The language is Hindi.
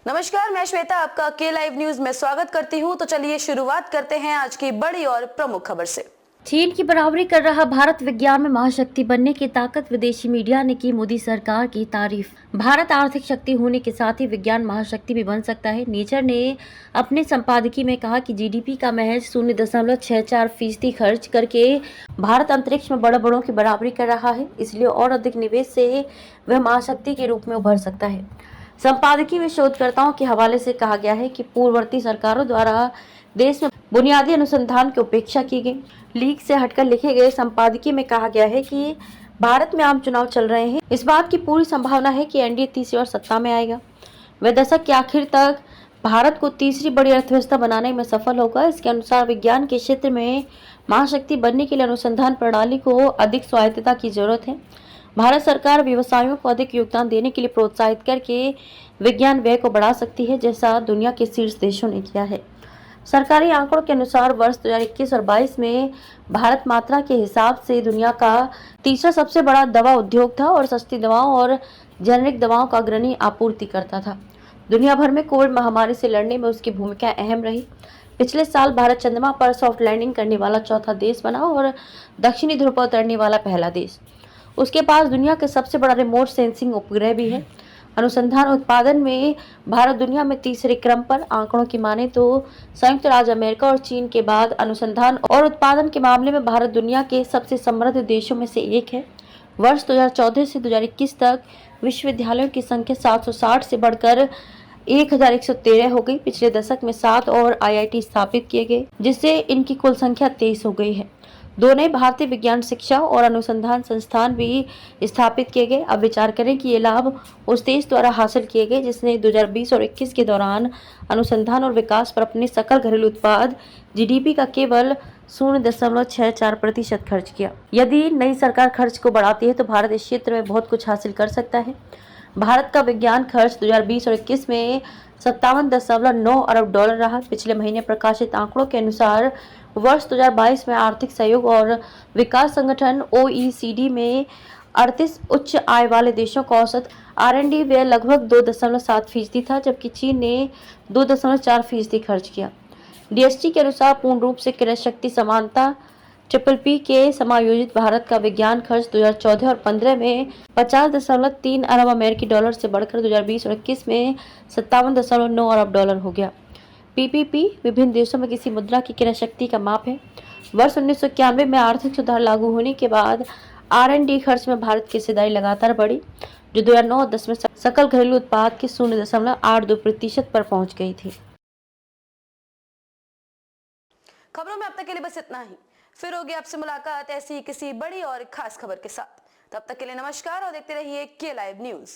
नमस्कार, मैं श्वेता आपका के लाइव न्यूज में स्वागत करती हूं। तो चलिए शुरुआत करते हैं आज की बड़ी और प्रमुख खबर से। चीन की बराबरी कर रहा भारत विज्ञान में महाशक्ति बनने की ताकत। विदेशी मीडिया ने की मोदी सरकार की तारीफ। भारत आर्थिक शक्ति होने के साथ ही विज्ञान महाशक्ति भी बन सकता है। नेचर ने अपने संपादकीय में कहा कि जीडीपी का महज 0.64% खर्च करके भारत अंतरिक्ष में बड़ों की बराबरी कर रहा है, इसलिए और अधिक निवेश से वह महाशक्ति के रूप में उभर सकता है। संपादकीय में शोधकर्ताओं के हवाले से कहा गया है कि पूर्ववर्ती सरकारों द्वारा देश में बुनियादी अनुसंधान की उपेक्षा की गई। लीक से हटकर लिखे गए संपादकीय में कहा गया है कि भारत में आम चुनाव चल रहे हैं। इस बात की पूरी संभावना है कि एनडीए तीसरी बार सत्ता में आएगा। वह दशक के आखिर तक भारत को तीसरी बड़ी अर्थव्यवस्था बनाने में सफल होगा। इसके अनुसार विज्ञान के क्षेत्र में महाशक्ति बनने के लिए अनुसंधान प्रणाली को अधिक स्वायत्तता की जरूरत है। भारत सरकार व्यवसायों को अधिक योगदान देने के लिए प्रोत्साहित करके विज्ञान व्यय को बढ़ा सकती है, जैसा दुनिया के शीर्ष देशों ने किया है। सरकारी आंकड़ों के अनुसार वर्ष 2021 और 22 में भारत मात्रा के हिसाब से दुनिया का तीसरा सबसे बड़ा दवा उद्योग था और सस्ती दवाओं और जेनेरिक दवाओं का अग्रणी आपूर्ति करता था। दुनिया भर में कोविड महामारी से लड़ने में उसकी भूमिका अहम रही। पिछले साल भारत चंद्रमा पर सॉफ्ट लैंडिंग करने वाला चौथा देश बना और दक्षिणी ध्रुव पर उतरने वाला पहला देश। उसके पास दुनिया के सबसे बड़ा रिमोट सेंसिंग उपग्रह भी है। अनुसंधान उत्पादन में भारत दुनिया में तीसरे क्रम पर। आंकड़ों की माने तो संयुक्त राज्य अमेरिका और चीन के बाद अनुसंधान और उत्पादन के मामले में भारत दुनिया के सबसे समृद्ध देशों में से एक है। वर्ष 2014 से 2021 तक विश्वविद्यालयों की संख्या 760 से बढ़कर 1113 हो गई। पिछले दशक में 7 और आईआईटी स्थापित किए गए, जिससे इनकी कुल संख्या 23 हो गई है। 2 नए भारतीय विज्ञान शिक्षा और अनुसंधान संस्थान भी स्थापित किए गए। अब विचार करें कि ये लाभ उस देश द्वारा हासिल किए गए जिसने 2020 और 21 के दौरान अनुसंधान और विकास पर अपने सकल घरेलू उत्पाद जीडीपी का केवल 0.64% खर्च किया। यदि नई सरकार खर्च को बढ़ाती है तो भारत इस क्षेत्र में बहुत कुछ हासिल कर सकता है। भारत का विज्ञान खर्च 2020 और 21 में 57.9 अरब डॉलर रहा। पिछले महीने प्रकाशित आंकड़ों के अनुसार वर्ष 2022 में आर्थिक सहयोग और विकास संगठन ओईसीडी में 38 उच्च आय वाले देशों का औसत आरएनडी व्यय लगभग 2.7% था, जबकि चीन ने 2.4% खर्च किया। डीएसटी के अनुसार पूर्ण रूप से क्रय शक्ति समानता पीपीपी के समायोजित भारत का विज्ञान खर्च 2014 और 15 में 50.3 अरब अमेरिकी डॉलर से बढ़कर 2020 और 21 में 57.9 अरब डॉलर हो गया। पीपीपी विभिन्न देशों में किसी मुद्रा की क्रय शक्ति का माप है। वर्ष 1991 में आर्थिक सुधार लागू होने के बाद आरएनडी खर्च में भारत की हिस्सेदारी लगातार बढ़ी, जो 2009-10 में सकल घरेलू उत्पाद के 0.82% पर पहुंच गई थी। खबरों में अब तक के लिए बस इतना ही। फिर होगी आपसे मुलाकात ऐसी किसी बड़ी और खास खबर के साथ। तब तक के लिए नमस्कार और देखते रहिए के लाइव न्यूज।